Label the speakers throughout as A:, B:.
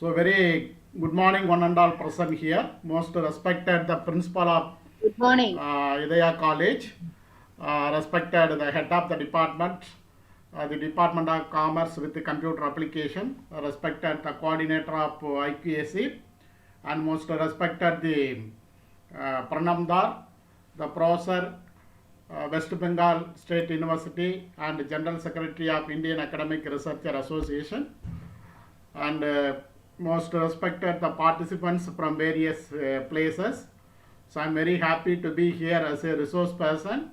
A: So very good morning, one and all present here. Most respected the principal of
B: Good morning.
A: Idaya College, respected the head of the Department of Commerce with the computer application, respected the coordinator of IQAC, and most respected the Pranamdar, the professor, West Bengal State University, and General Secretary of Indian Academic Researcher Association, and most respected the participants from various places. So I'm very happy to be here as a resource person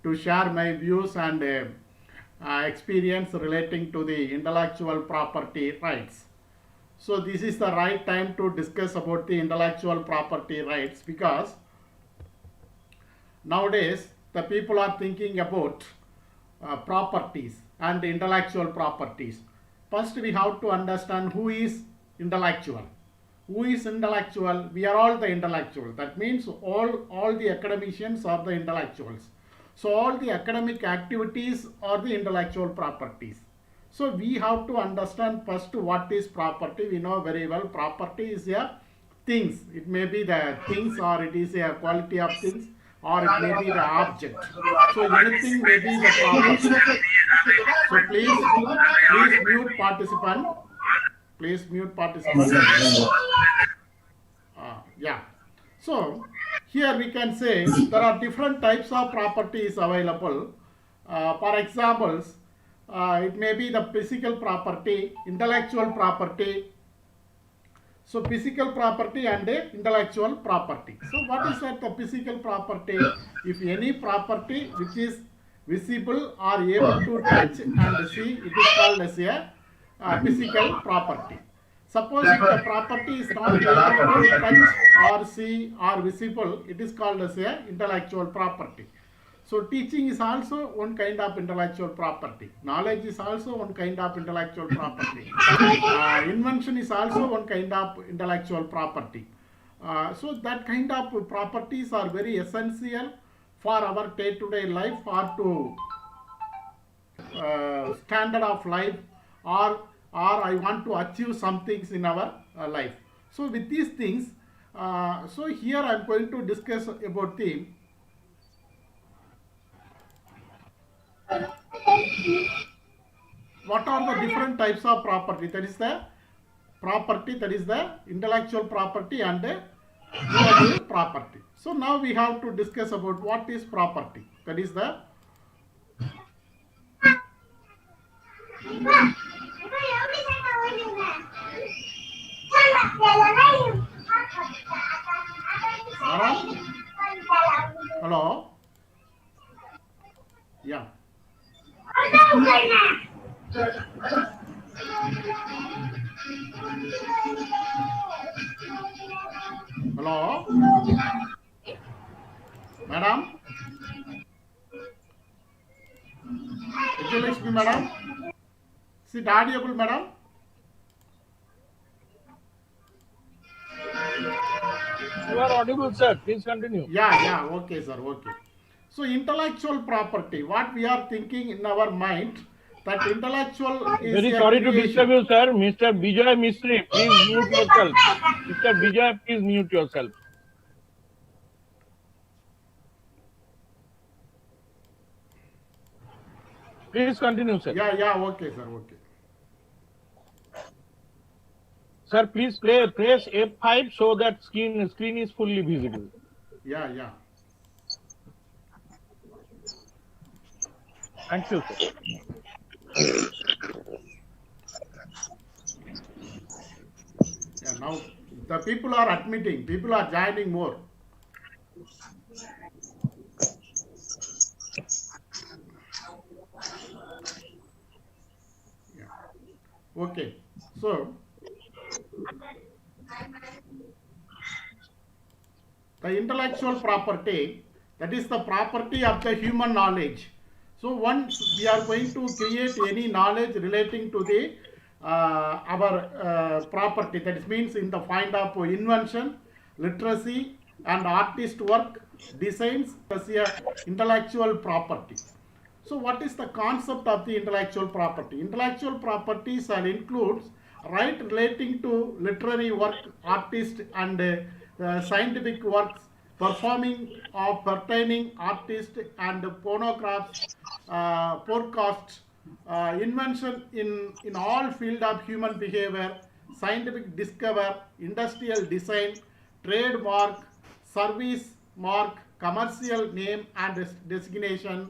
A: to share my views and experience relating to the intellectual property rights. So this is the right time to discuss about the intellectual property rights, because nowadays the people are thinking about properties and intellectual properties. First we have to understand who is intellectual. Who is intellectual? We are all the intellectual. That means all the academicians are the intellectuals. So all the academic activities are the intellectual properties. So we have to understand first what is property. We know very well property is a things. It may be the things, or it is a quality of things, or it may be the object. So anything may be the property. So please mute participant. Please mute participant. Yeah. So here we can say there are different types of properties available. For examples, it may be the physical property, intellectual property. So physical property and intellectual property. So what is that, the physical property? If any property which is visible or able to touch and see, it is called as a physical property. Suppose if the property is not able to touch or see or visible, it is called as a intellectual property. So teaching is also one kind of intellectual property. Knowledge is also one kind of intellectual property. Invention is also one kind of intellectual property. So that kind of properties are very essential for our day-to-day life, or to standard of life, or I want to achieve some things in our life. So with these things, so here I am going to discuss about the what are the different types of property. That is the property, that is the intellectual property and movable property. So now we have to discuss about what is property. That is the hello. Yeah. Hello, madam. Vijayalakshmi madam. Is it audible, madam?
C: You are audible, sir. Please continue.
A: Yeah, okay, sir, okay. So intellectual property, what we are thinking in our mind, that intellectual is
C: Very
A: a
C: sorry to
A: creation.
C: disturb you, sir. Mr. Bijay Mistry, please mute yourself. Mr. Bijay, please mute yourself. Please continue, sir.
A: Yeah, okay, sir, okay.
C: Sir, please press F5 so that screen is fully visible.
A: Yeah.
C: Thank you, sir.
A: Yeah, now the people are admitting, people are joining more. Yeah. Okay, so the intellectual property, that is the property of the human knowledge. So once we are going to create any knowledge relating to the our property, that means in the find of invention, literacy, and artist work, designs as a intellectual property. So what is the concept of the intellectual property? Intellectual properties includes right relating to literary work, artist, and scientific works, performing or pertaining artist and pornographs, podcasts, invention in all field of human behavior, scientific discover, industrial design, trademark, service mark, commercial name and designation,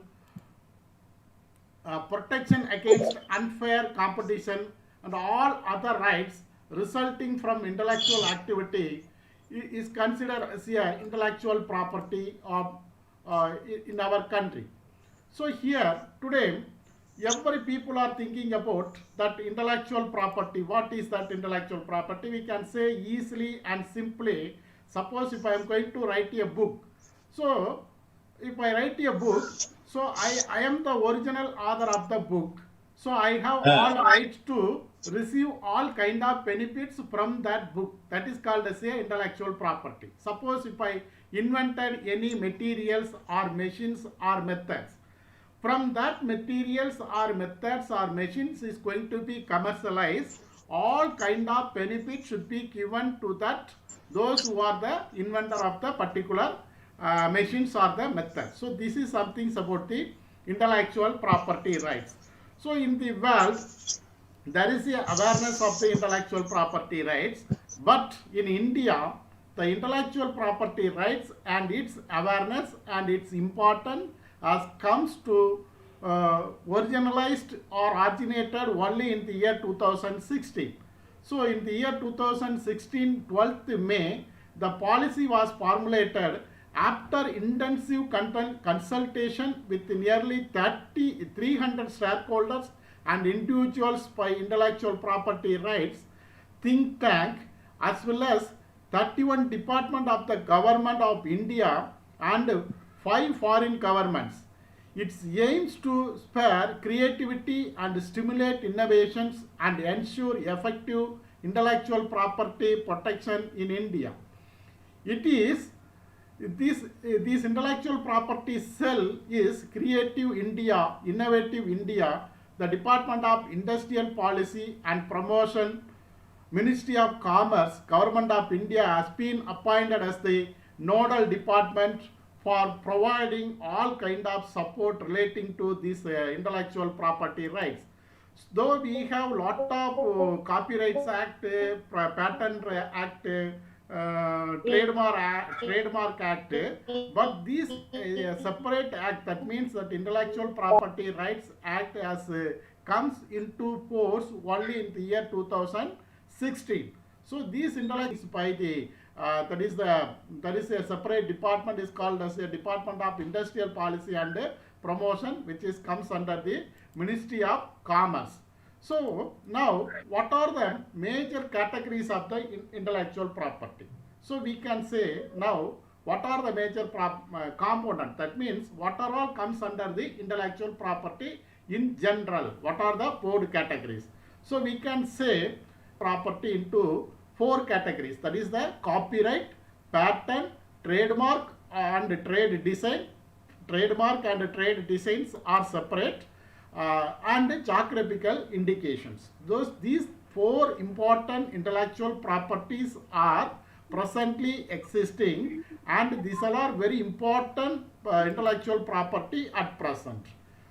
A: protection against unfair competition, and all other rights resulting from intellectual activity is considered as a intellectual property of in our country. So here today, every people are thinking about that intellectual property. What is that intellectual property? We can say easily and simply. Suppose if I am going to write a book, so if I write a book, so I am the original author of the book. So I have all rights to receive all kind of benefits from that book. That is called as a intellectual property. Suppose if I invented any materials or machines or methods, from that materials or methods or machines is going to be commercialized, all kind of benefits should be given to that those who are the inventor of the particular machines or the method. So this is something about the intellectual property rights. So in the world, there is a awareness of the intellectual property rights, but in India, the intellectual property rights and its awareness and its importance as comes to originalized or originated only in the year 2016. So in the year 2016, 12th May, the policy was formulated after intensive consultation with nearly 300 stakeholders and individuals by intellectual property rights think tank, as well as 31 department of the government of India and 5 foreign governments. It aims to spur creativity and stimulate innovations and ensure effective intellectual property protection in India. It is this intellectual property cell is Creative India, Innovative India, the Department of Industrial Policy and Promotion, Ministry of Commerce, Government of India has been appointed as the nodal department for providing all kind of support relating to this intellectual property rights. Though we have lot of Copyrights Act, Patent Act, Trademark Act, but this separate act, that means that Intellectual Property Rights Act has comes into force only in the year 2016. So these intellectual by the that is a separate department is called as a Department of Industrial Policy and Promotion, which is comes under the Ministry of Commerce. So now, what are the major categories of the intellectual property? So we can say now, what are the major components? That means what are all comes under the intellectual property in general? What are the 4 categories? So we can say property into 4 categories. That is the copyright, patent, trademark and trade design. Trademark and trade designs are separate. And geographical indications. These 4 important intellectual properties are presently existing, and these are very important intellectual property at present.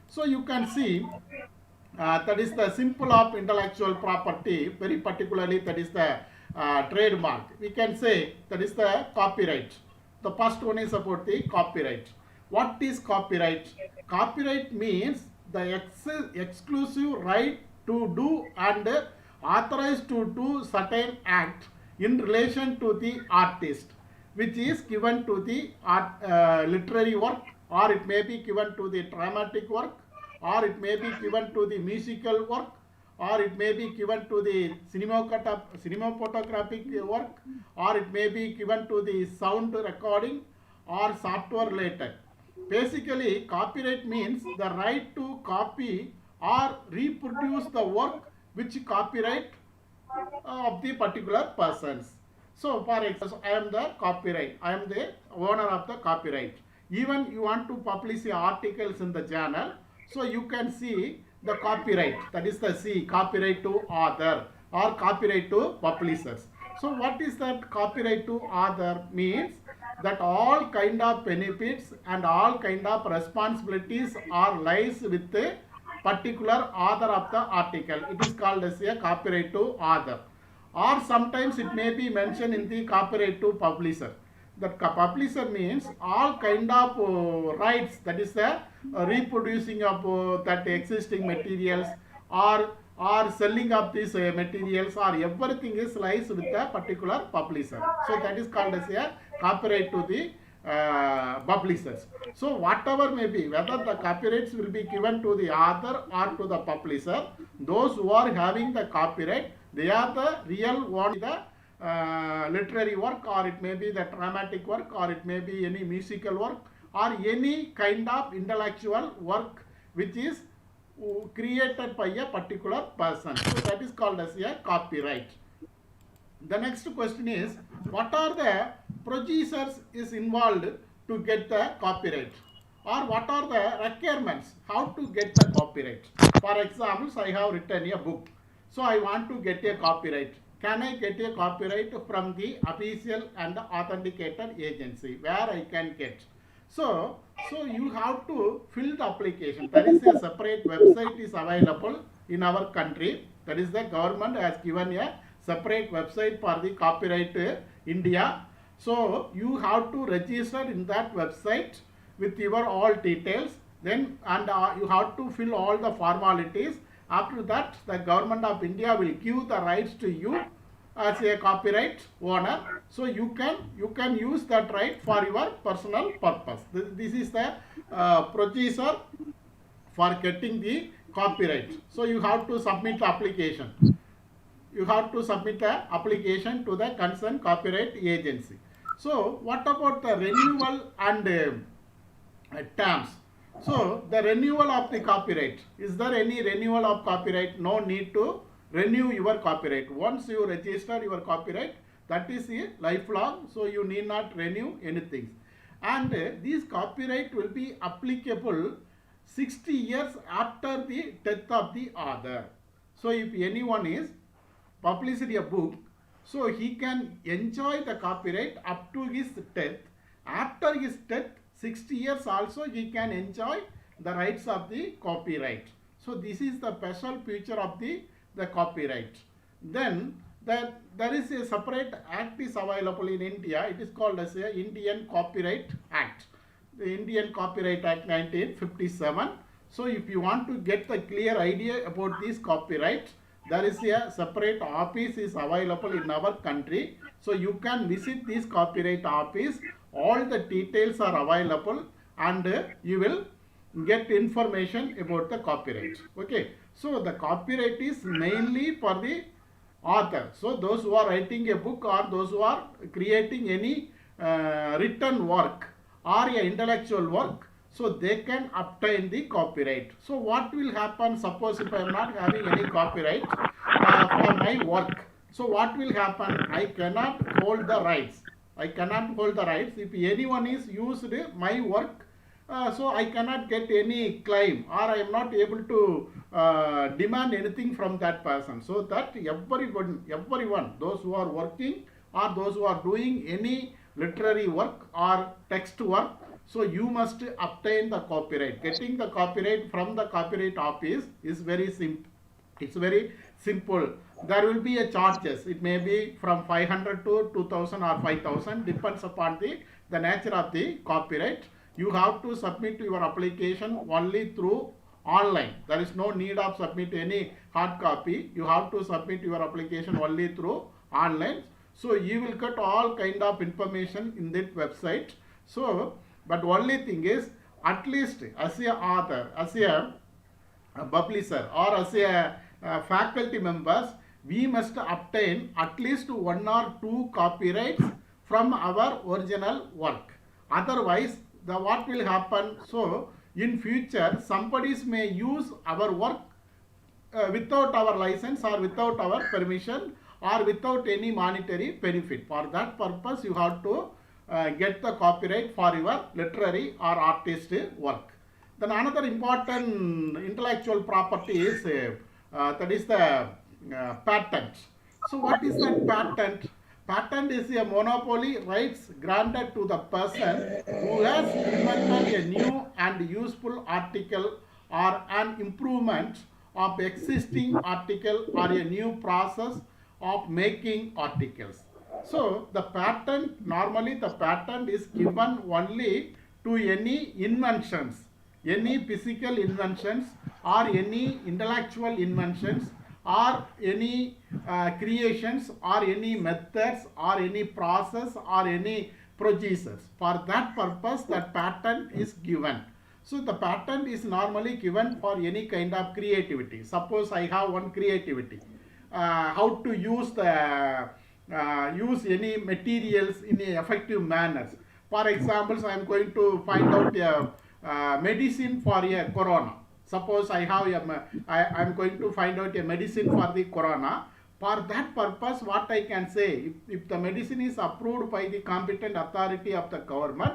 A: So you can see that is the symbol of intellectual property, very particularly that is the trademark. We can say that is the copyright. The first one is about the copyright. What is copyright? Copyright means the exclusive right to do and authorized to do certain act in relation to the artist, which is given to the literary work, or it may be given to the dramatic work, or it may be given to the musical work, or it may be given to the cinematographic work, or it may be given to the sound recording or software related. Basically, copyright means the right to copy or reproduce the work which copyright of the particular persons. So, for example, I am the copyright. I am the owner of the copyright. Even you want to publish the articles in the journal, so you can see the copyright. That is the C, copyright to author. or copyright to publishers. So what is that copyright to author means? That all kind of benefits and all kind of responsibilities are lies with the particular author of the article. It is called as a copyright to author, or sometimes it may be mentioned in the copyright to publisher. That publisher means all kind of rights, that is the reproducing of that existing materials, or selling of these materials, or everything is lies with the particular publisher. So that is called as a copyright to the publishers. So whatever may be, whether the copyrights will be given to the author or to the publisher, those who are having the copyright, they are the real one, the literary work, or it may be the dramatic work, or it may be any musical work, or any kind of intellectual work which is created by a particular person. So that is called as a copyright. The next question is, what are the procedures is involved to get the copyright, or what are the requirements how to get the copyright? For example, I have written a book, so I want to get a copyright. Can I get a copyright from the official and authenticated agency where I can get? So you have to fill the application. There is a separate website is available in our country. That is, the government has given a separate website for the copyright India. So you have to register in that website with your all details. Then and you have to fill all the formalities. After that, the government of India will give the rights to you as a copyright owner. So you can use that right for your personal purpose. This is the procedure for getting the copyright. So you have to submit the application. You have to submit the application to the concerned copyright agency. So what about the renewal and terms? So the renewal of the copyright, is there any renewal of copyright? No need to renew your copyright. Once you register your copyright, that is a lifelong, so you need not renew anything. And this copyright will be applicable 60 years after the death of the author. So if anyone is published a book, so he can enjoy the copyright up to his death. After his death, 60 years also he can enjoy the rights of the copyright. So this is the special feature of the copyright. Then there is a separate act is available in India. It is called as a Indian Copyright Act. The Indian Copyright Act 1957. So if you want to get the clear idea about this copyright, there is a separate office is available in our country. So you can visit this copyright office. All the details are available, and you will get information about the copyright. Okay. So the copyright is mainly for the author. So those who are writing a book, or those who are creating any written work or a intellectual work, so they can obtain the copyright. So what will happen, suppose if I am not having any copyright for my work, so what will happen? I cannot hold the rights. I cannot hold the rights. If anyone is used my work, so I cannot get any claim, or I am not able to demand anything from that person. So that everyone, those who are working or those who are doing any literary work or text work, so you must obtain the copyright. Getting the copyright from the copyright office is very simple. It's very simple. There will be a charges. It may be from 500 to 2000 or 5000, depends upon the nature of the copyright. You have to submit your application only through online. There is no need of submit any hard copy. You have to submit your application only through online. So you will get all kind of information in that website. So, but only thing is, at least as a author, as a publisher, or as a faculty members, we must obtain at least 1 or 2 copyrights from our original work. Otherwise, what will happen? So in future, somebody may use our work without our license, or without our permission, or without any monetary benefit. For that purpose, you have to get the copyright for your literary or artist work. Then another important intellectual property is that is the patent. So what is that patent? Patent is a monopoly rights granted to the person who has invented a new and useful article or an improvement of existing article or a new process of making articles. So the patent, normally the patent is given only to any inventions, any physical inventions or any intellectual inventions or any creations or any methods or any process or any procedures. For that purpose, that patent is given. So the patent is normally given for any kind of creativity. Suppose I have one creativity, how to use any materials in a effective manners. For example, I am going to find out a medicine for a corona. Suppose I have I am going to find out a medicine for the corona. For that purpose, what I can say, if the medicine is approved by the competent authority of the government,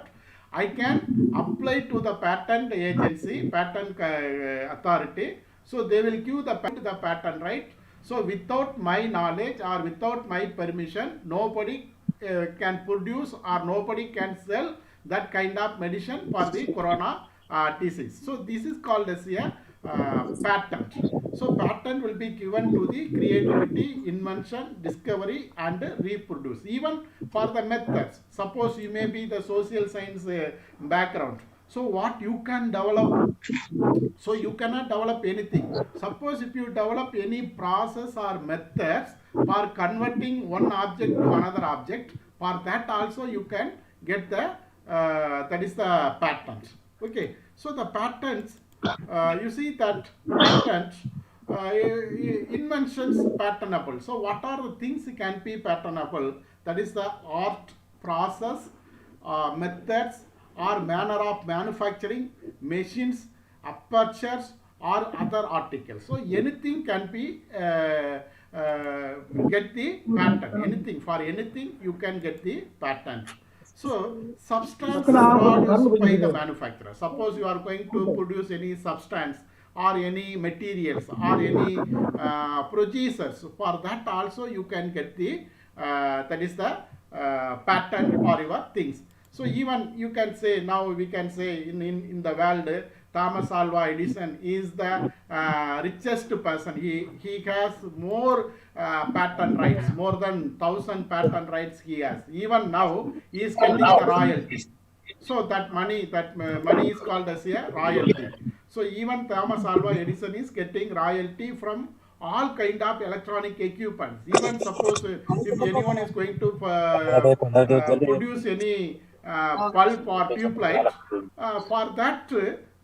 A: I can apply to the patent agency, patent authority. So they will give the patent right. So without my knowledge or without my permission, nobody can produce or nobody can sell that kind of medicine for the corona disease. So this is called as a patent. So patent will be given to the creativity, invention, discovery and reproduce. Even for the methods. Suppose you may be the social science background. So what you can develop, so you cannot develop anything. Suppose if you develop any process or methods for converting one object to another object, for that also you can get the that is the patent. Okay, so the patents, you see that patents, inventions patentable. So what are the things can be patentable? That is the art, process, methods or manner of manufacturing, machines, apertures or other articles. So anything can be get the patent. Anything, for anything you can get the patent. So substance produced by the manufacturer. Suppose you are going to produce any substance or any materials or any producers. For that also you can get the that is the patent for your things. So even you can say, now we can say in the world, Thomas Alva Edison is the richest person. He has more patent rights, more than 1,000 patent rights he has. Even now he is getting the royalty. So that money is called as a royalty. So even Thomas Alva Edison is getting royalty from all kind of electronic equipments. Even suppose if anyone is going to produce any bulb or tube light, for that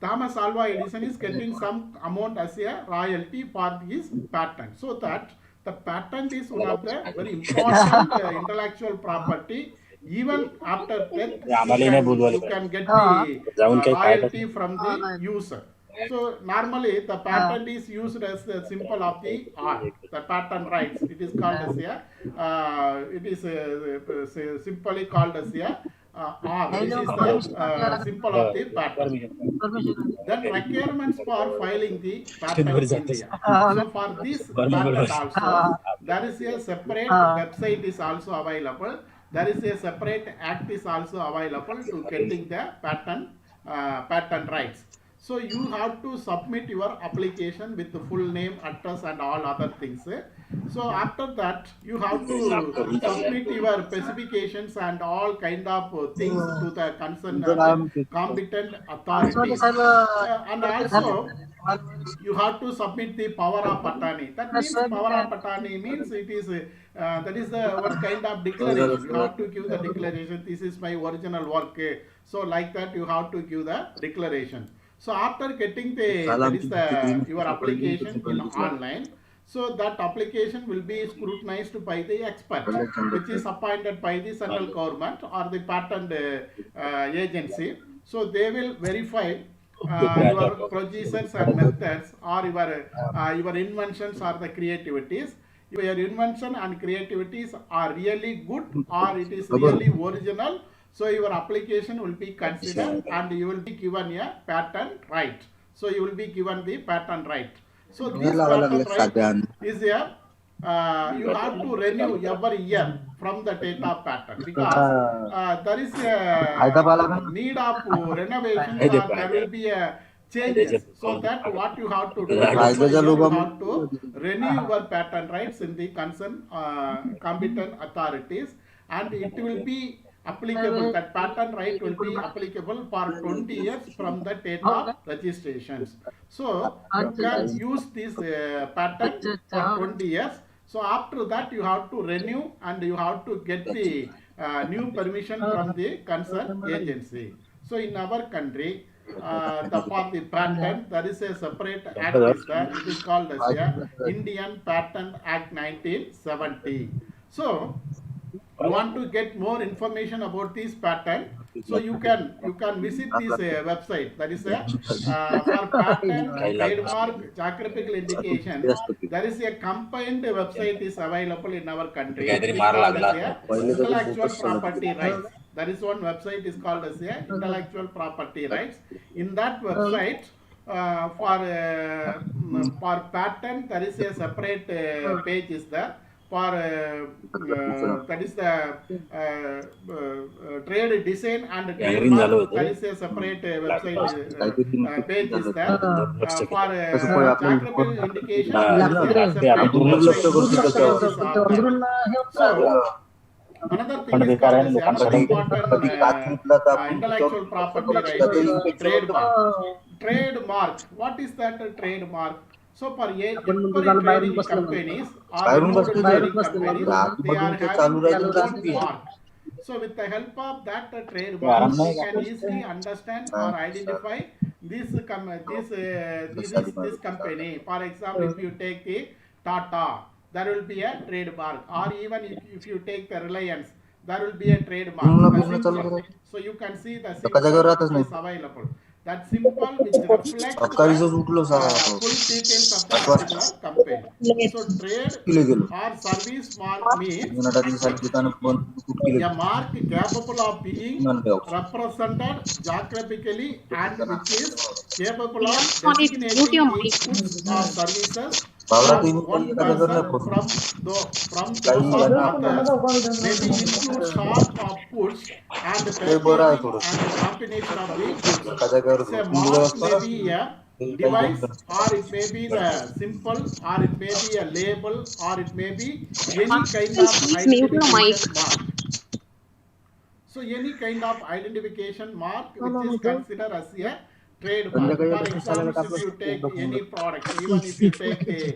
A: Thomas Alva Edison is getting some amount as a royalty for his patent. So that the patent is one of the very important intellectual property. Even after death, you can get the royalty from the user. So normally the patent is used as the symbol of the art, the patent rights. It is called as a, it is simply called as a R. This is the symbol of the patent. Then requirements for filing the patent in India. So for this patent also, there is a separate website is also available. There is a separate act is also available to getting the patent rights. So you have to submit your application with the full name, address and all other things. So after that, you have to submit your specifications and all kind of things to the concerned and competent authorities. And also, you have to submit the power of attorney. That means power of attorney means it is that is the one kind of declaration. You have to give the declaration. This is my original work. So like that, you have to give the declaration. So after getting the that is the your application in online. So that application will be scrutinized by the expert, which is appointed by the central government or the patent agency. So they will verify your procedures and methods or your inventions or the creativities. If your invention and creativities are really good or it is really original, so your application will be considered and you will be given a patent right. So you will be given the patent right. So this patent right is a you have to renew every year from the date of patent, because there is a need of renovations, or there will be a changes. So that what you have to do, every year you have to renew your patent rights in the concerned competent authorities, and it will be applicable, that patent right will be applicable for 20 years from the date of registrations. So you can use this patent for 20 years. So after that you have to renew, and you have to get the new permission from the concerned agency. So in our country, for the patent, there is a separate act is there. It is called as a Indian Patent Act 1970. So you want to get more information about this patent, so you can visit this website, that is a for patent, trademark, geographical indications. There is a combined website is available in our country. It is called as a intellectual property rights. There is one website is called as a intellectual property rights. In that website, for patent, there is a separate page is there. For that is the trade design and trademark, that is a separate website page is there. For geographical indications, there is a separate website pages are there. So another thing is called as another important intellectual property right is trademark. Trademark. What is that trademark? So for every trading companies or renewed trading companies, they are having their own mark. So with the help of that trademark, we can easily understand or identify this company. For example, if you take the Tata, there will be a trademark, or even if you take the Reliance, there will be a trademark, the symbol. So you can see the symbol which is available. That symbol which reflects the full details of the particular company. So trade or service mark means a mark capable of being represented geographically, and which is capable of
B: On it, mute
A: designating
B: your
A: the
B: mic.
A: goods or services from one person from those of others, maybe include shop of goods and packaging and the combination of the goods. So a mark may be a device, or it may be the symbol, or it may be a label, or it may be any kind
B: Participants,
A: of
B: please mute your mic.
A: identification mark. So any kind of identification mark which is considered as a trademark. For example, if you take any product, even if you take the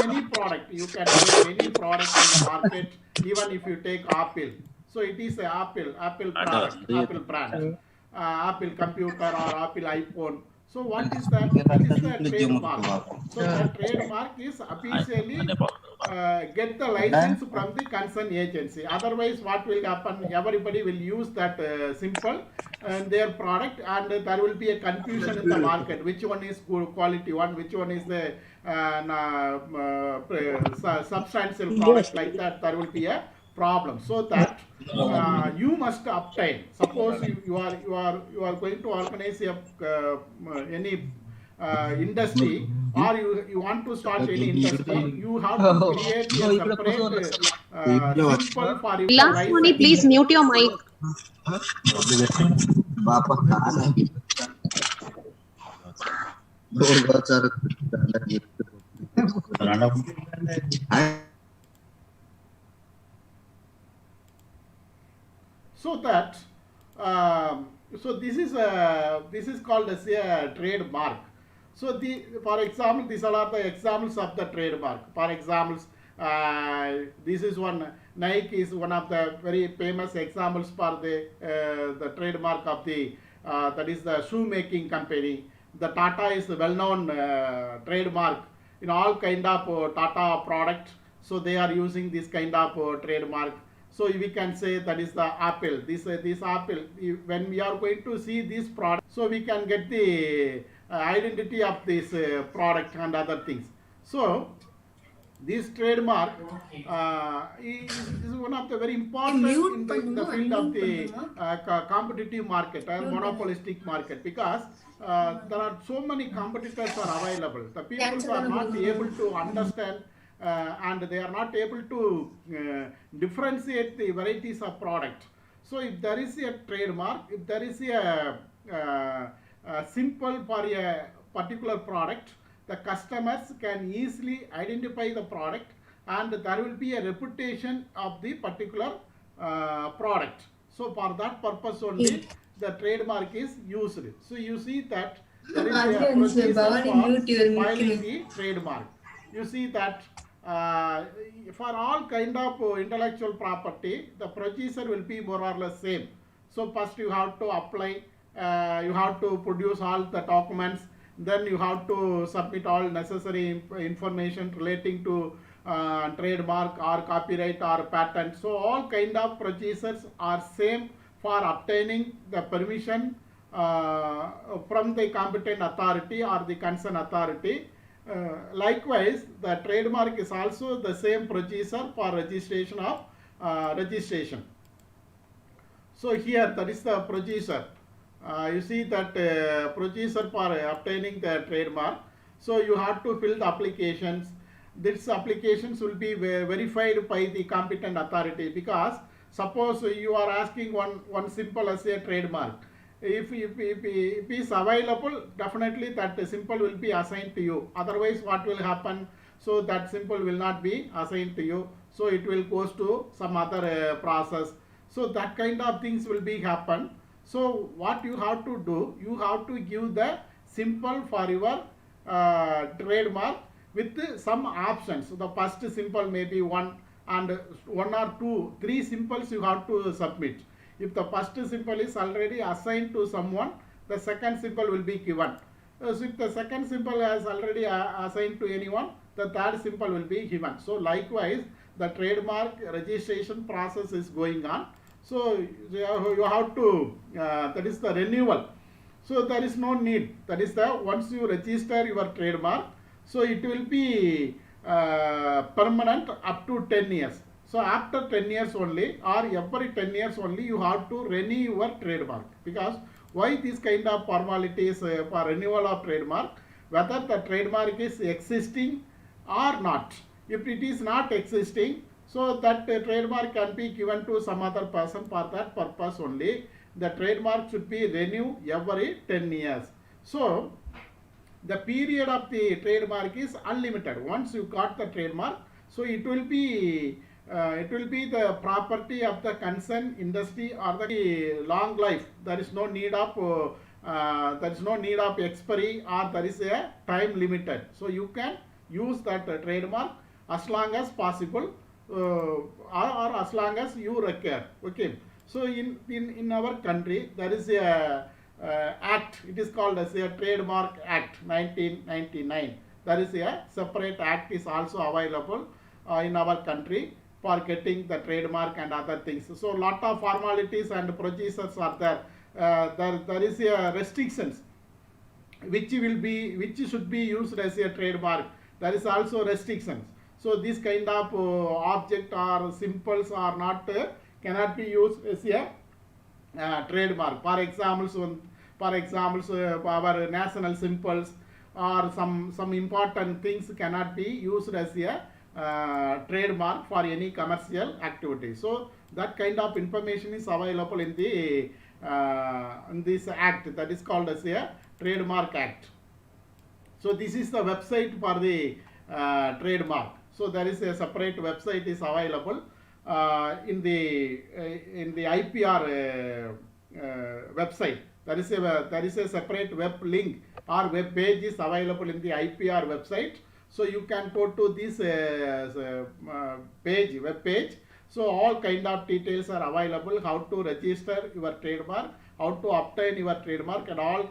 A: any product, you can take any product in the market. Even if you take Apple, so it is a Apple product, Apple brand, Apple computer or Apple iPhone. So what is that? That is the trademark. So that trademark is officially get the license from the concerned agency. Otherwise, what will happen? Everybody will use that symbol and their product, and there will be a confusion in the market. Which one is good quality one? Which one is the substantial product? Like that, there will be a problem. So that you must obtain. Suppose you are going to organize any industry, or you want to start any industry, you have to create a separate symbol for your
B: Vilasmani,
A: license.
B: please mute your mic.
A: So that so this is called as a trademark. So for example, these are the examples of the trademark. For examples, this is one. Nike is one of the very famous examples for the trademark of the that is the shoemaking company. The Tata is a well-known trademark in all kind of Tata product. So they are using this kind of trademark. So we can say that is the Apple. This Apple. When we are going to see this product, so we can get the identity of this product and other things. So this trademark is one of the very important in the field of the competitive market or monopolistic market, because there are so many competitors are available. The people are not able to understand and they are not able to differentiate the varieties of product. So if there is a trademark, if there is a symbol for a particular product, the customers can easily identify the product and there will be a reputation of the particular product. So for that purpose only the trademark is used. So you see that there is a procedure for filing the trademark. You see that for all kind of intellectual property, the procedure will be more or less same. So first you have to apply, you have to produce all the documents, then you have to submit all necessary information relating to trademark or copyright or patent. So all kind of procedures are same for obtaining the permission from the competent authority or the concerned authority. Likewise, the trademark is also the same procedure for registration of registration. So here that is the procedure. You see that procedure for obtaining the trademark. So you have to fill the applications. These applications will be verified by the competent authority, because suppose you are asking one symbol as a trademark. If it is available, definitely that symbol will be assigned to you. Otherwise, what will happen? So that symbol will not be assigned to you. So it will goes to some other process. So that kind of things will be happen. So what you have to do, you have to give the symbol for your trademark with some options. So the first symbol may be one, and one or two, three symbols you have to submit. If the first symbol is already assigned to someone, the second symbol will be given. So if the second symbol is already assigned to anyone, the third symbol will be given. So likewise, the trademark registration process is going on. So you have to, that is the renewal. So there is no need. That is the, once you register your trademark, so it will be permanent up to 10 years. So after 10 years only, or every 10 years only, you have to renew your trademark. Because why this kind of formalities for renewal of trademark? Whether the trademark is existing or not. If it is not existing, so that trademark can be given to some other person for that purpose only. The trademark should be renewed every 10 years. So the period of the trademark is unlimited. Once you got the trademark, so it will be the property of the concerned industry or the long life. There is no need of expiry, or there is a time limited. So you can use that trademark as long as possible, or as long as you require. Okay. So in our country there is a act. It is called as a Trademark Act 1999. There is a separate act is also available in our country for getting the trademark and other things. So lot of formalities and procedures are there. There is a restrictions which should be used as a trademark. There is also restrictions. So this kind of object or symbols are not cannot be used as a trademark. For example, our national symbols or some important things cannot be used as a trademark for any commercial activity. So that kind of information is available in the in this act, that is called as a Trademark Act. So this is the website for the trademark. So there is a separate website is available in the IPR website. There is a separate web link or web page is available in the IPR website. So you can go to this web page. So all kind of details are available: how to register your trademark, how to obtain your trademark, and all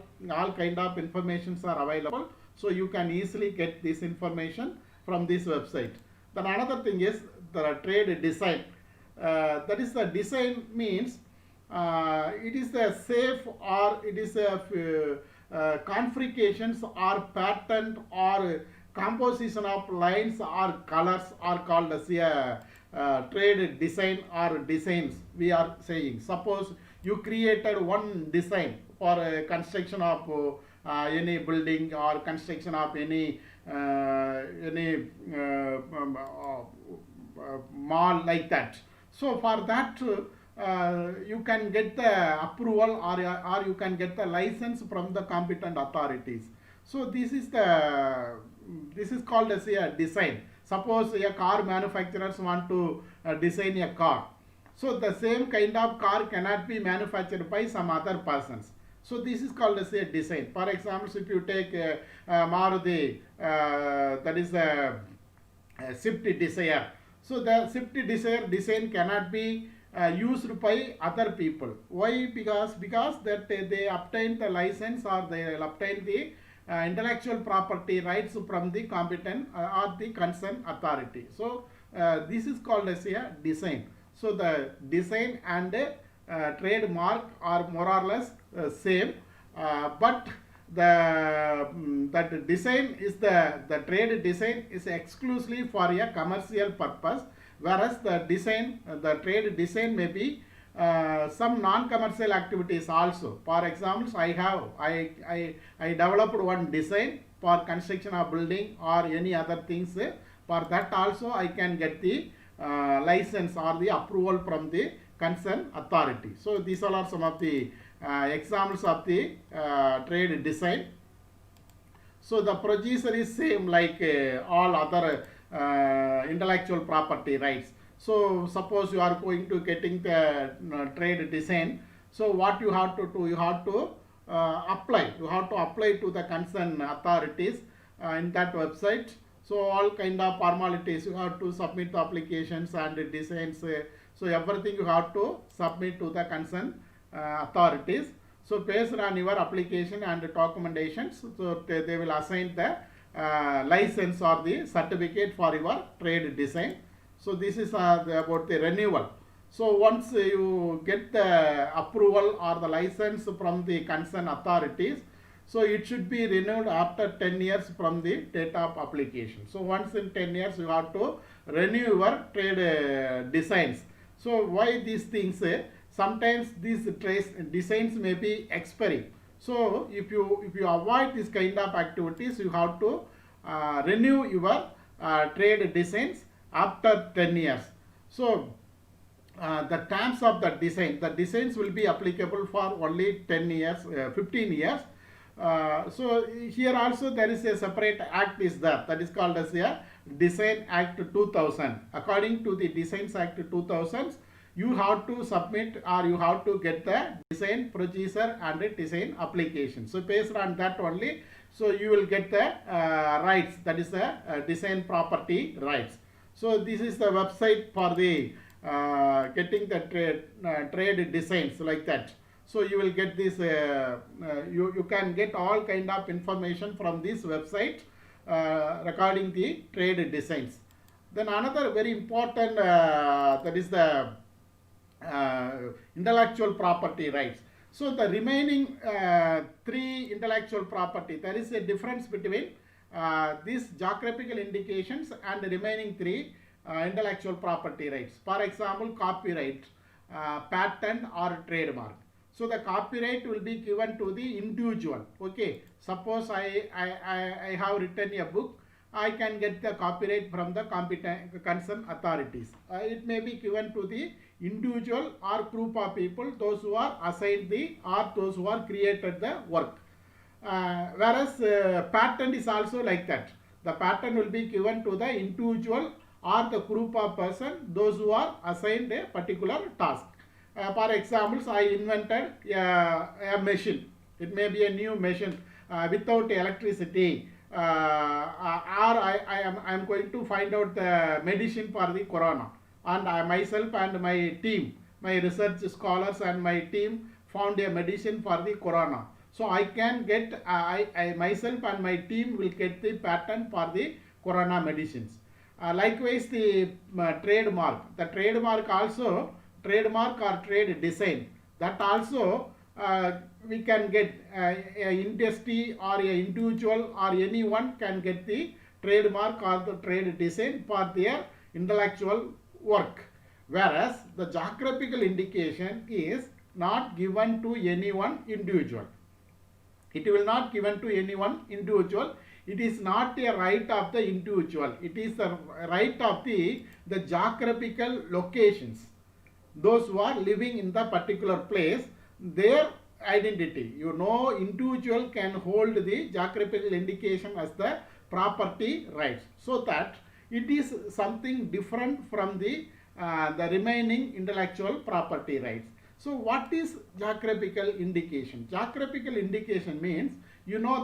A: kind of informations are available. So you can easily get this information from this website. Then another thing is the trade design. That is, the design means it is the safe, or it is a configurations or patent or composition of lines or colors are called as a trade design or designs we are saying. Suppose you created one design for construction of any building or construction of any mall like that. So for that you can get the approval or you can get the license from the competent authorities. So this is called as a design. Suppose a car manufacturers want to design a car. So the same kind of car cannot be manufactured by some other persons. So this is called as a design. For example, if you take Maruti, that is a Swift Desire. So the Swift Desire design cannot be used by other people. Why? Because that they obtain the license or they obtain the intellectual property rights from the competent or the concerned authority. So this is called as a design. So the design and trademark are more or less same, but that design is the trade design is exclusively for a commercial purpose, whereas the trade design may be some non-commercial activities also. For example, I developed one design for construction of building or any other things. For that also I can get the license or the approval from the concerned authority. So these all are some of the examples of the trade design. So the procedure is same like all other intellectual property rights. So suppose you are going to getting the trade design. So what you have to do, you have to apply. You have to apply to the concerned authorities in that website. So all kind of formalities you have to submit the applications and the designs. So everything you have to submit to the concerned authorities. So based on your application and documentations, so they will assign the license or the certificate for your trade design. So this is about the renewal. So once you get the approval or the license from the concerned authorities, so it should be renewed after 10 years from the date of application. So once in 10 years you have to renew your trade designs. So why these things? Sometimes these designs may be expiring. So if you avoid this kind of activities, you have to renew your trade designs after 10 years. So the terms of the designs will be applicable for only 10 years, 15 years. So here also there is a separate act is there, that is called as a Design Act 2000. According to the Designs Act 2000, you have to submit or you have to get the design procedure and the design application. So based on that only, so you will get the rights, that is the design property rights. So this is the website for the getting the trade designs like that. So you will get this, you can get all kind of information from this website regarding the trade designs. Then another very important, that is the intellectual property rights. So the remaining 3 intellectual property, there is a difference between these geographical indications and the remaining 3 intellectual property rights. For example, copyright, patent or trademark. So the copyright will be given to the individual. Okay, suppose I have written a book, I can get the copyright from the competent concerned authorities. It may be given to the individual or group of people, those who are assigned the or those who are created the work. Whereas patent is also like that. The patent will be given to the individual or the group of person, those who are assigned a particular task. For example, I invented a machine. It may be a new machine without electricity. Or I am going to find out the medicine for the corona. And I myself and my team, my research scholars and my team found a medicine for the corona. So I can get, I myself and my team will get the patent for the corona medicines. Likewise, the trademark. The trademark also, trademark or trade design, that also we can get a industry or a individual or anyone can get the trademark or the trade design for their intellectual work. Whereas the geographical indication is not given to anyone individual. It will not given to anyone individual. It is not a right of the individual. It is the right of the geographical locations. Those who are living in the particular place, their identity. Individual can hold the geographical indication as the property rights. So that it is something different from the remaining intellectual property rights. So what is geographical indication? Geographical indication means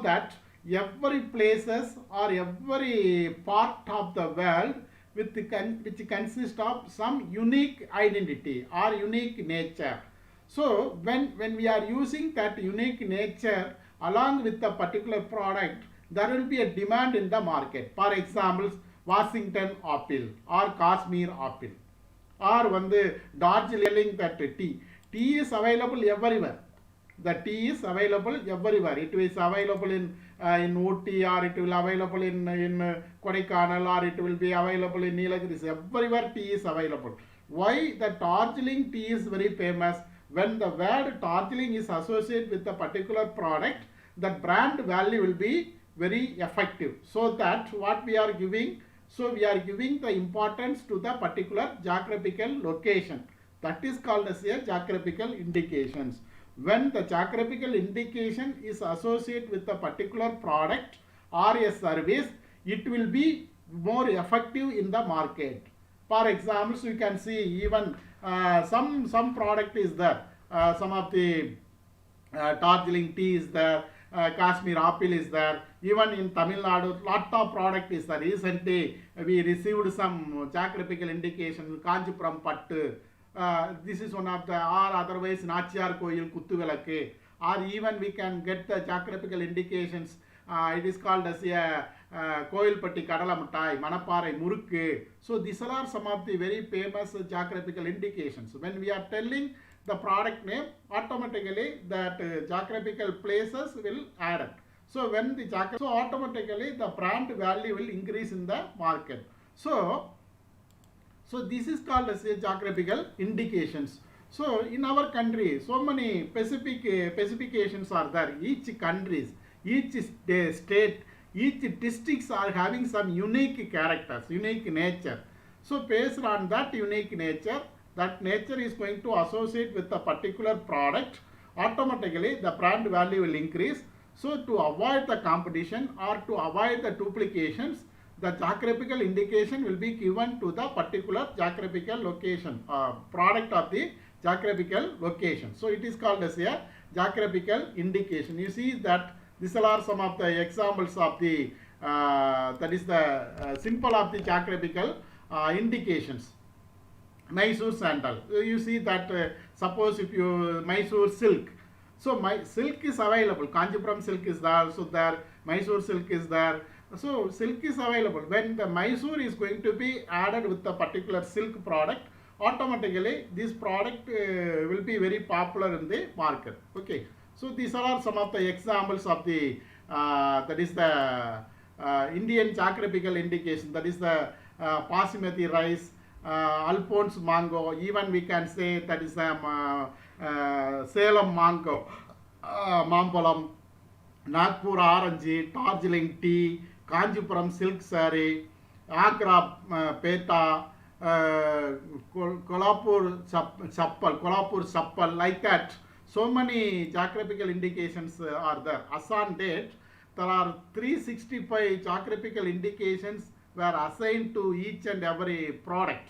A: that every places or every part of the world which consists of some unique identity or unique nature. So when we are using that unique nature along with the particular product, there will be a demand in the market. For example, Washington apple or Kashmir apple, or Darjeeling that tea. Tea is available everywhere. The tea is available everywhere. It is available in Ooty, or it will available in Kodaikanal, or it will be available in Nilgiris. Everywhere tea is available. Why the Darjeeling tea is very famous? When the word Darjeeling is associated with a particular product, the brand value will be very effective. So that what we are giving, so we are giving the importance to the particular geographical location. That is called as a geographical indications. When the geographical indication is associated with a particular product or a service, it will be more effective in the market. For example, you can see even some product is there. Some of the Darjeeling tea is there. Kashmir apple is there. Even in Tamil Nadu, lot of product is there. Recently, we received some geographical indication. Kanchipuram pattu. This is one of the, or otherwise Nachiyar Koil Kuttuvelakku, or even we can get the geographical indications. It is called as a Koilpatti Kadala Muttai, Manaparai Murukku. So these are some of the very famous geographical indications. When we are telling the product name, automatically that geographical places will add up. So when the so automatically the brand value will increase in the market. So this is called as a geographical indications. So in our country, so many specifications are there. Each countries, each state, each districts are having some unique characters, unique nature. So based on that unique nature, that nature is going to associate with a particular product. Automatically the brand value will increase. So to avoid the competition or to avoid the duplications, the geographical indication will be given to the particular geographical location, product of the geographical location. So it is called as a geographical indication. You see that these are some of the examples of the that is the symbol of the geographical indications. Mysore sandal. You see that suppose if you Mysore silk. So my silk is available. Kanchipuram silk is there, also there. Mysore silk is there. So silk is available. When the Mysore is going to be added with the particular silk product, automatically this product will be very popular in the market. Okay. So these are some of the examples of the that is the Indian geographical indication. That is the Basmati rice, Alphonse mango. Even we can say that is the Salem mango, Mambalam, Nagpur orange, Darjeeling tea, Kanchipuram silk saree, Agra peta, Kolhapur chappal, like that. So many geographical indications are there. As on date, there are 365 geographical indications were assigned to each and every product.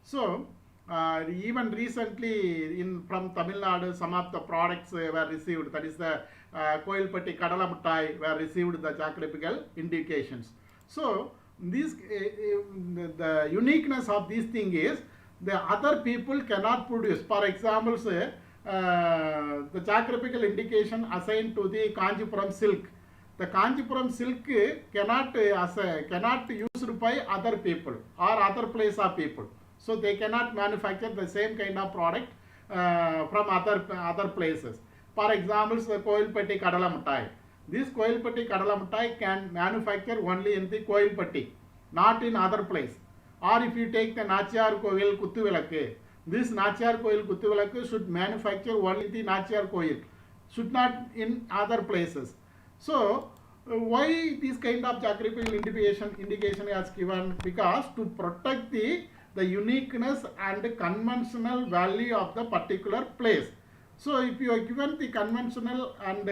A: So even recently from Tamil Nadu, some of the products were received. That is the Koilpatti Kadala Muttai were received the geographical indications. So this the uniqueness of this thing is the other people cannot produce. For example, say the geographical indication assigned to the Kanchipuram silk. The Kanchipuram silk cannot used by other people or other place of people. So they cannot manufacture the same kind of product from other places. For example, the Koilpatti Kadala Muttai. This Koilpatti Kadala Muttai can manufacture only in the Koilpatti, not in other place. Or if you take the Nachiyar Koil Kuttuvilakku, this Nachiyar Koil Kuttuvilakku should manufacture only in the Nachiyar Koil, should not in other places. So why this kind of geographical indication is given? Because to protect the uniqueness and conventional value of the particular place. So if you are given the conventional and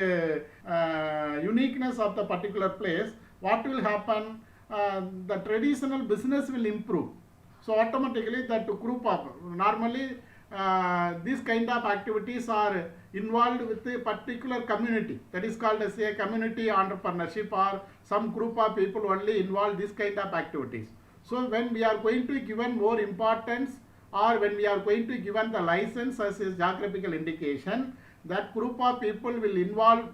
A: uniqueness of the particular place, what will happen? The traditional business will improve. So automatically that group of normally these kind of activities are involved with a particular community, that is called as a community entrepreneurship, or some group of people only involved this kind of activities. So when we are going to given more importance, or when we are going to given the license as a geographical indication, that group of people will involve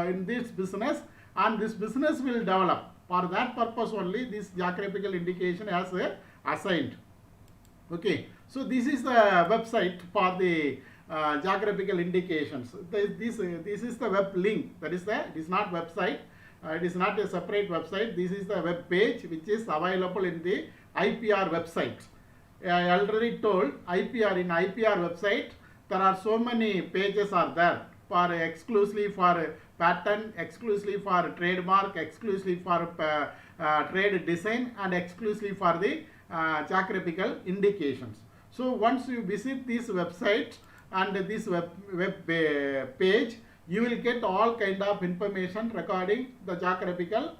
A: in this business, and this business will develop. For that purpose only this geographical indication has assigned. Okay, so this is the website for the geographical indications. This is the web link. That is it is not website. It is not a separate website. This is the web page which is available in the IPR website. I already told IPR, in IPR website there are so many pages are there for exclusively for patent, exclusively for trademark, exclusively for trade design, and exclusively for the geographical indications. So once you visit this website and this web page, you will get all kind of information regarding the geographical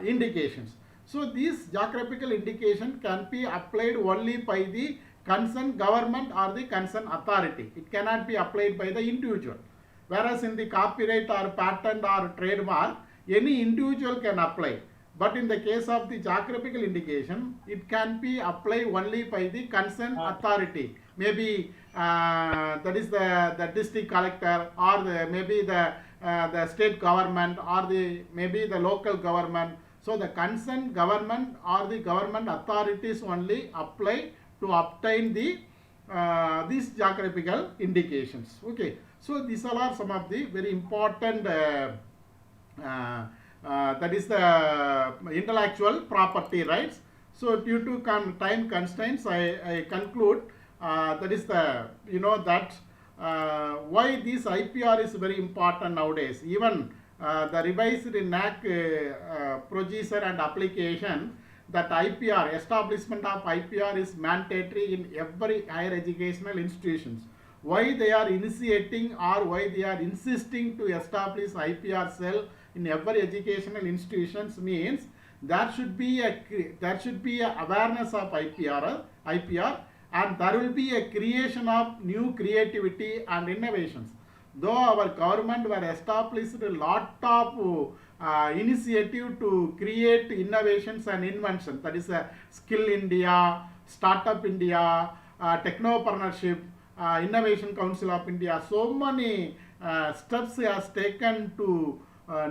A: indications. So these geographical indication can be applied only by the concerned government or the concerned authority. It cannot be applied by the individual. Whereas in the copyright or patent or trademark, any individual can apply. But in the case of the geographical indication, it can be applied only by the concerned authority. Maybe that is the district collector, or maybe the state government, or maybe the local government. So the concerned government or the government authorities only apply to obtain these geographical indications. Okay, so these are some of the very important that is the intellectual property rights. So due to time constraints, I conclude that is the that why this IPR is very important nowadays. Even the revised NAC procedure and application, that IPR, establishment of IPR is mandatory in every higher educational institutions. Why they are initiating or why they are insisting to establish IPR cell in every educational institutions means there should be a awareness of IPR, and there will be a creation of new creativity and innovations. Though our government were established a lot of initiative to create innovations and inventions, that is Skill India, Startup India, Technopreneurship, Innovation Council of India, so many steps has taken to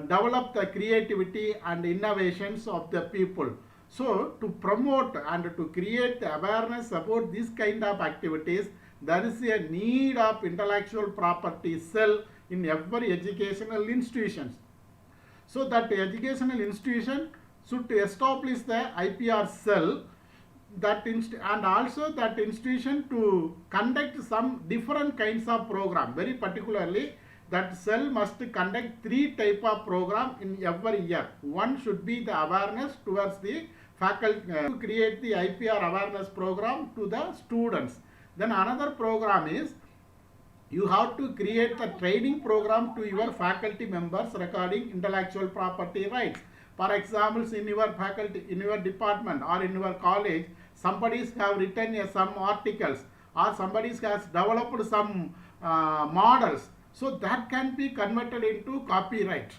A: develop the creativity and innovations of the people. So to promote and to create the awareness about this kind of activities, there is a need of intellectual property cell in every educational institutions. So that educational institution should establish the IPR cell, and also that institution to conduct some different kinds of program. Very particularly, that cell must conduct 3 type of program in every year. One should be the awareness towards the faculty, to create the IPR awareness program to the students. Then another program is you have to create the training program to your faculty members regarding intellectual property rights. For example, in your faculty, in your department or in your college, somebody have written some articles, or somebody has developed some models. So that can be converted into copyright.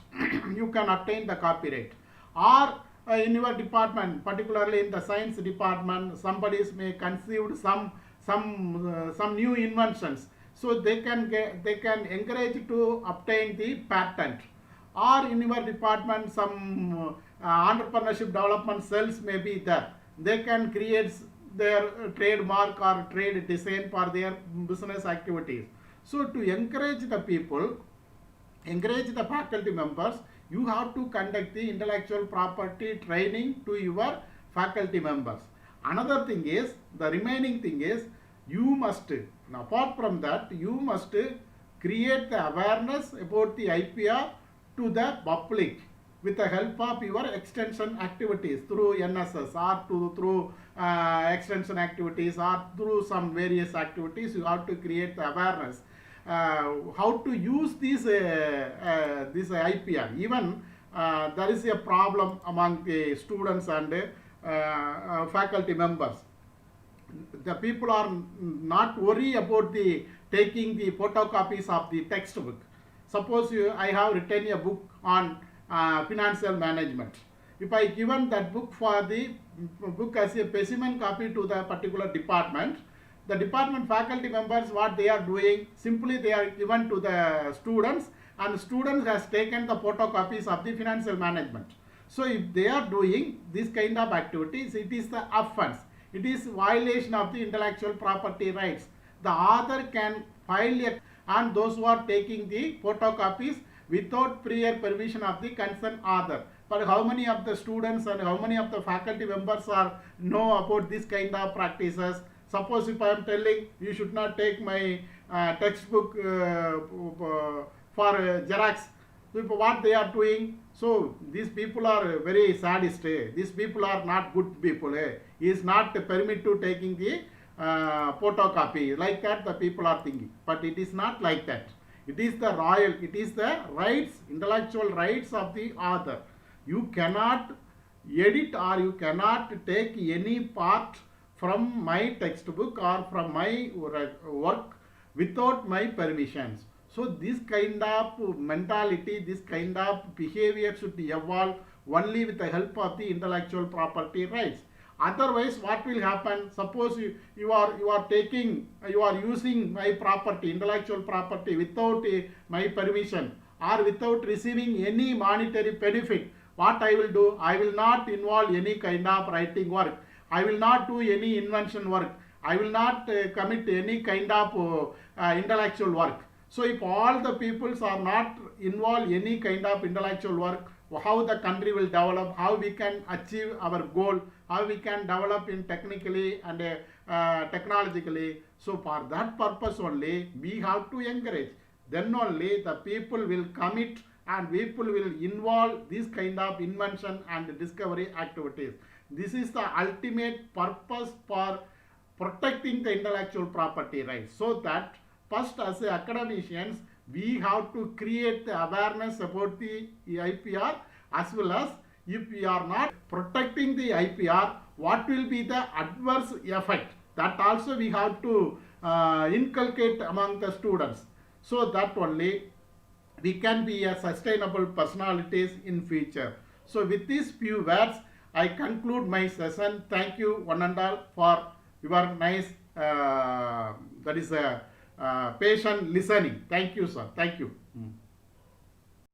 A: You can obtain the copyright. Or in your department, particularly in the science department, somebody may conceive some new inventions. So they can encourage to obtain the patent. Or in your department, some entrepreneurship development cells may be there. They can create their trademark or trade design for their business activities. So to encourage the people encourage the faculty members, you have to conduct the intellectual property training to your faculty members. Another thing is, the remaining thing is, you must, apart from that, you must create the awareness about the IPR to the public with the help of your extension activities through NSS or through extension activities or through some various activities. You have to create the awareness how to use this IPR. Even there is a problem among the students and faculty members. The people are not worried about the taking the photocopies of the textbook. Suppose I have written a book on financial management. If I given that book for the book as a specimen copy to the particular department, the department faculty members, what they are doing, simply they are given to the students, and students has taken the photocopies of the financial management. So if they are doing this kind of activities, it is the offense. It is violation of the intellectual property rights. The author can file a, and those who are taking the photocopies without prior permission of the concerned author. But how many of the students and how many of the faculty members are know about this kind of practices? Suppose if I am telling you should not take my textbook for Xerox, so what they are doing? So these people are very sadist. These people are not good people. He is not permitted to taking the photocopy. Like that the people are thinking. But it is not like that. It is the rights, intellectual rights of the author. You cannot edit or you cannot take any part from my textbook or from my work without my permissions. So this kind of mentality, this kind of behavior should evolve only with the help of the intellectual property rights. Otherwise, what will happen? Suppose you are using my property, intellectual property, without my permission or without receiving any monetary benefit. What I will do? I will not involve any kind of writing work. I will not do any invention work. I will not commit any kind of intellectual work. So if all the peoples are not involved any kind of intellectual work, how the country will develop, how we can achieve our goal, how we can develop in technically and technologically. So for that purpose only we have to encourage. Then only the people will commit and people will involve this kind of invention and discovery activities. This is the ultimate purpose for protecting the intellectual property rights. So that first, as academicians, we have to create the awareness about the IPR, as well as if we are not protecting the IPR, what will be the adverse effect? That also we have to inculcate among the students. So that only we can be a sustainable personalities in future. So with these few words, I conclude my session. Thank you one and all for your nice patient listening. Thank you, sir. Thank you.